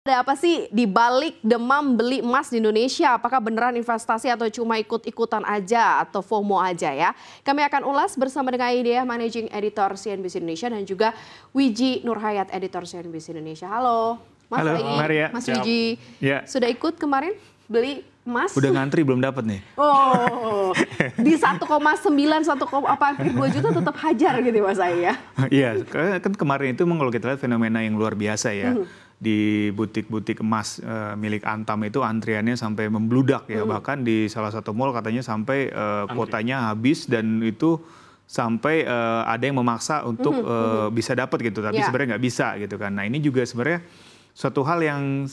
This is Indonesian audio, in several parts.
Ada apa sih di balik demam beli emas di Indonesia? Apakah beneran investasi atau cuma ikut-ikutan aja atau FOMO aja ya? Kami akan ulas bersama dengan Aidea, Managing Editor CNBC Indonesia, dan juga Wiji Nurhayat, Editor CNBC Indonesia. Halo, Mas. Halo, Maria. Mas Wiji. Ya. Sudah ikut kemarin beli emas? Udah ngantri belum dapat nih. Oh, di 1,9, 1,2 juta tetap hajar gitu Mas ya? Iya, kan kemarin itu memang kalau kita lihat fenomena yang luar biasa ya. Di butik-butik emas milik Antam itu antriannya sampai membludak ya. Bahkan di salah satu mall katanya sampai kuotanya habis dan itu sampai ada yang memaksa untuk bisa dapat gitu. Tapi sebenarnya nggak bisa gitu kan. Nah ini juga sebenarnya suatu hal yang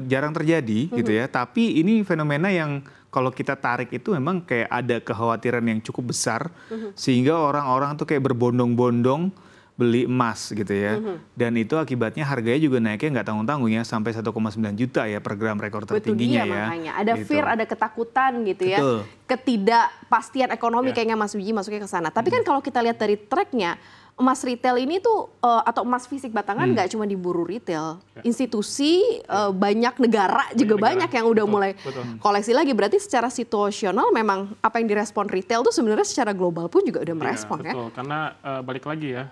jarang terjadi gitu ya. Tapi ini fenomena yang kalau kita tarik itu memang kayak ada kekhawatiran yang cukup besar. Sehingga orang-orang tuh kayak berbondong-bondong beli emas gitu ya. Dan itu akibatnya harganya juga naiknya nggak tanggung-tanggung ya, sampai 1,9 juta ya per gram, rekor tertingginya ya. Makanya ada gitu. fear, ada ketakutan gitu ya. Betul. Ketidakpastian ekonomi kayaknya Mas Wiji masuknya ke sana. Tapi kan kalau kita lihat dari tracknya, emas retail ini tuh atau emas fisik batangan nggak cuma diburu retail, institusi banyak negara juga banyak yang udah mulai koleksi lagi. Berarti secara situasional memang apa yang direspon retail tuh sebenarnya secara global pun juga udah merespon ya. Betul, karena balik lagi ya,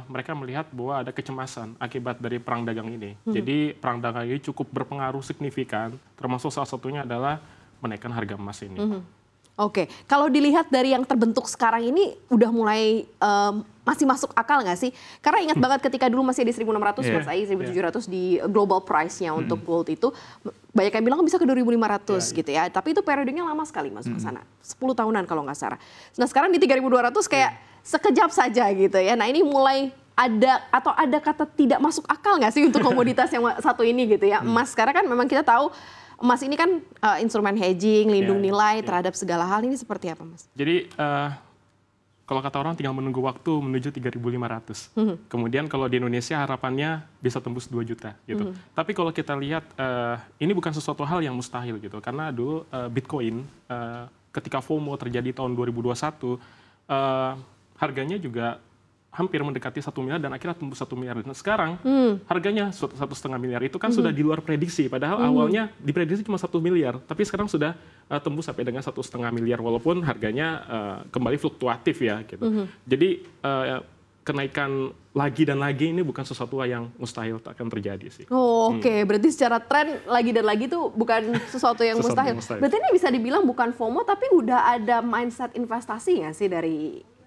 mereka melihat bahwa ada kecemasan akibat dari perang dagang ini. Jadi perang dagang ini cukup berpengaruh signifikan, termasuk salah satunya adalah menaikkan harga emas ini. Oke, kalau dilihat dari yang terbentuk sekarang ini udah mulai masih masuk akal nggak sih? Karena ingat banget ketika dulu masih di 1.600 Mas Ai, 1.700 di global price-nya untuk gold itu, banyak yang bilang bisa ke 2.500 gitu ya. Tapi itu periodenya lama sekali masuk ke sana, 10 tahunan kalau nggak salah. Nah sekarang di 3.200 kayak sekejap saja gitu ya. Nah ini mulai ada kata tidak masuk akal nggak sih untuk komoditas yang satu ini gitu ya. Emas sekarang kan memang kita tahu emas ini kan instrumen hedging, lindung nilai terhadap segala hal. Ini seperti apa Mas? Jadi kalau kata orang tinggal menunggu waktu menuju 3.500. Kemudian kalau di Indonesia harapannya bisa tembus 2 juta gitu. Tapi kalau kita lihat ini bukan sesuatu hal yang mustahil gitu. Karena dulu Bitcoin ketika FOMO terjadi tahun 2021 harganya juga hampir mendekati 1 miliar dan akhirnya tembus 1 miliar. Dan sekarang harganya 1,5 miliar itu kan sudah di luar prediksi. Padahal awalnya diprediksi cuma 1 miliar, tapi sekarang sudah tembus sampai dengan 1,5 miliar walaupun harganya kembali fluktuatif ya. Gitu. Jadi kenaikan lagi dan lagi ini bukan sesuatu yang mustahil akan terjadi sih. Oke, berarti secara tren lagi dan lagi itu bukan sesuatu yang mustahil. Berarti ini bisa dibilang bukan FOMO tapi udah ada mindset investasi nggak sih dari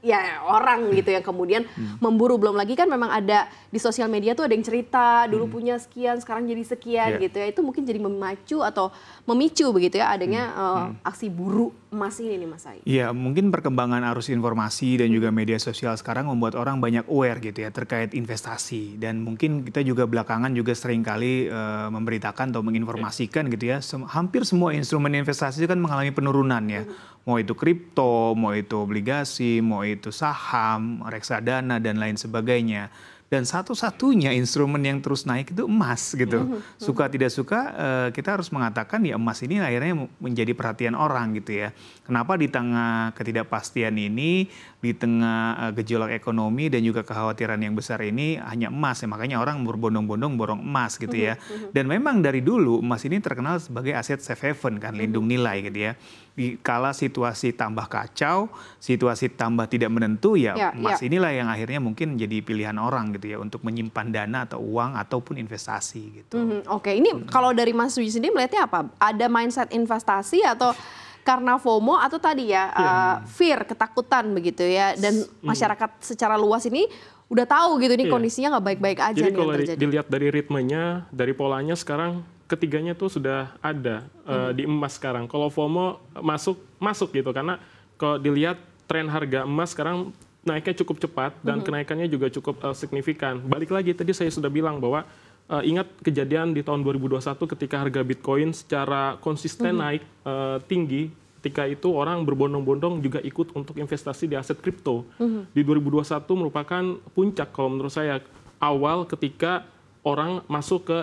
ya orang gitu yang kemudian memburu. Belum lagi kan memang ada di sosial media tuh ada yang cerita dulu punya sekian sekarang jadi sekian gitu ya. Itu mungkin jadi memacu atau memicu begitu ya adanya aksi buru emas ini nih Mas Ai. Iya, mungkin perkembangan arus informasi dan juga media sosial sekarang membuat orang banyak aware gitu ya terkait investasi. Dan mungkin kita juga belakangan juga seringkali memberitakan atau menginformasikan gitu ya. Hampir semua instrumen investasi kan mengalami penurunan ya. Mau itu kripto, mau itu obligasi, mau itu saham, reksadana dan lain sebagainya. Dan satu-satunya instrumen yang terus naik itu emas gitu. Suka tidak suka kita harus mengatakan ya emas ini akhirnya menjadi perhatian orang gitu ya. Kenapa di tengah ketidakpastian ini, di tengah gejolak ekonomi dan juga kekhawatiran yang besar ini hanya emas ya. Makanya orang berbondong-bondong borong emas gitu ya. Dan memang dari dulu emas ini terkenal sebagai aset safe haven kan, lindung nilai gitu ya. Di kala situasi tambah kacau, situasi tambah tidak menentu ya emas inilah yang akhirnya mungkin jadi pilihan orang gitu ya untuk menyimpan dana atau uang ataupun investasi gitu. Oke, ini kalau dari Mas Wiji sendiri melihatnya apa? Ada mindset investasi atau karena FOMO atau tadi ya fear, ketakutan begitu ya, dan masyarakat secara luas ini udah tahu gitu nih kondisinya nggak baik-baik aja. Jadi nih kalau yang terjadi. dilihat dari ritmenya, dari polanya sekarang ketiganya tuh sudah ada di emas sekarang. Kalau FOMO masuk gitu karena kalau dilihat tren harga emas sekarang naiknya cukup cepat dan kenaikannya juga cukup signifikan. Balik lagi tadi saya sudah bilang bahwa ingat kejadian di tahun 2021 ketika harga Bitcoin secara konsisten naik tinggi. Ketika itu orang berbondong-bondong juga ikut untuk investasi di aset kripto. Di 2021 merupakan puncak kalau menurut saya awal ketika orang masuk ke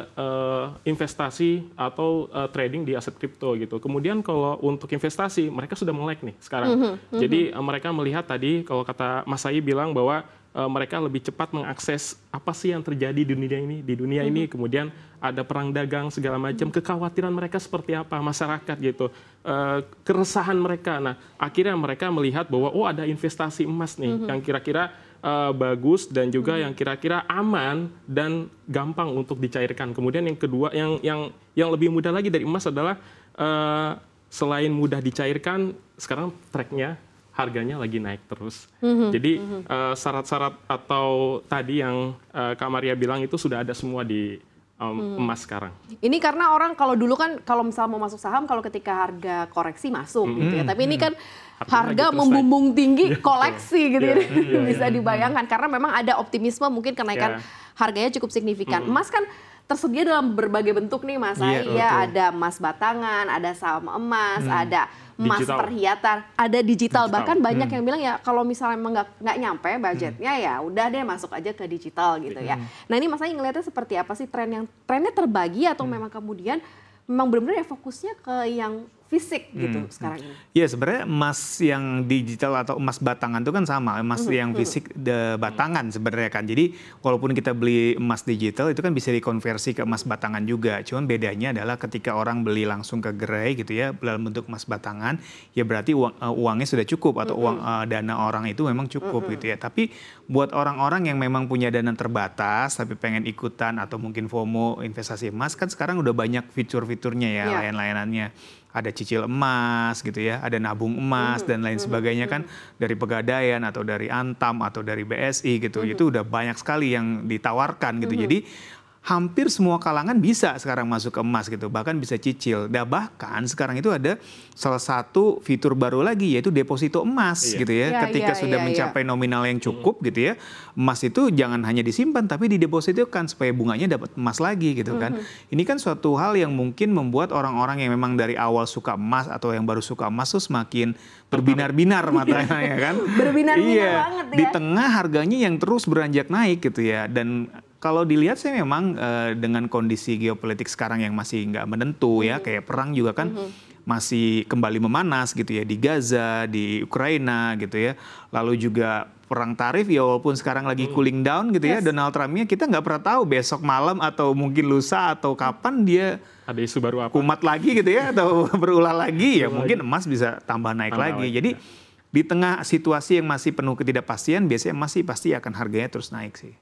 investasi atau trading di aset kripto gitu. Kemudian kalau untuk investasi mereka sudah melek nih sekarang. Jadi mereka melihat tadi kalau kata Mas Ai bilang bahwa mereka lebih cepat mengakses apa sih yang terjadi di dunia ini, kemudian ada perang dagang segala macam, kekhawatiran mereka seperti apa, masyarakat gitu, keresahan mereka. Nah, akhirnya mereka melihat bahwa ada investasi emas nih yang kira-kira bagus dan juga yang kira-kira aman dan gampang untuk dicairkan. Kemudian yang kedua, yang lebih mudah lagi dari emas adalah selain mudah dicairkan, sekarang tracknya harganya lagi naik terus. Jadi syarat-syarat atau tadi yang Kak Maria bilang itu sudah ada semua di emas sekarang. Ini karena orang kalau dulu kan kalau misal mau masuk saham kalau ketika harga koreksi masuk gitu ya. Tapi ini kan harga membumbung tinggi koleksi gitu ya. Bisa dibayangkan karena memang ada optimisme mungkin kenaikan harganya cukup signifikan. Emas kan tersedia dalam berbagai bentuk nih Mas Ai. Ya, ada emas batangan, ada saham emas, ada emas perhiasan, ada digital. Bahkan banyak yang bilang ya kalau misalnya emang nggak nyampe budgetnya ya udah deh masuk aja ke digital gitu ya. Nah ini Mas Ai ngelihatnya seperti apa sih trennya terbagi atau memang kemudian memang benar-benar ya fokusnya ke yang fisik gitu sekarang ini? Ya sebenarnya emas yang digital atau emas batangan itu kan sama, emas yang fisik batangan sebenarnya kan. Jadi walaupun kita beli emas digital itu kan bisa dikonversi ke emas batangan juga. Cuman bedanya adalah ketika orang beli langsung ke gerai gitu ya dalam bentuk emas batangan, ya berarti uangnya sudah cukup atau uang dana orang itu memang cukup gitu ya. Tapi buat orang-orang yang memang punya dana terbatas tapi pengen ikutan atau mungkin FOMO investasi emas kan sekarang udah banyak fitur-fiturnya ya, layan-layanannya. Ada cicil emas gitu ya, ada nabung emas dan lain sebagainya kan dari Pegadaian atau dari Antam atau dari BSI gitu. Itu udah banyak sekali yang ditawarkan gitu. Jadi hampir semua kalangan bisa sekarang masuk ke emas gitu, bahkan bisa cicil. Dan bahkan sekarang itu ada salah satu fitur baru lagi yaitu deposito emas gitu ya. Ketika sudah mencapai nominal yang cukup gitu ya, emas itu jangan hanya disimpan tapi didepositokan supaya bunganya dapat emas lagi gitu kan. Ini kan suatu hal yang mungkin membuat orang-orang yang memang dari awal suka emas atau yang baru suka emas tuh semakin berbinar-binar matanya ya kan. Berbinar-binar banget ya. Di tengah harganya yang terus beranjak naik gitu ya. Dan kalau dilihat sih memang dengan kondisi geopolitik sekarang yang masih nggak menentu ya, kayak perang juga kan masih kembali memanas gitu ya di Gaza, di Ukraina gitu ya. Lalu juga perang tarif ya walaupun sekarang lagi cooling down gitu ya, Donald Trump-nya kita nggak pernah tahu besok malam atau mungkin lusa atau kapan dia ada isu baru apa? Kumat lagi gitu ya atau berulah lagi ya mungkin emas bisa tambah naik lagi. Jadi di tengah situasi yang masih penuh ketidakpastian biasanya emas sih pasti akan harganya terus naik sih.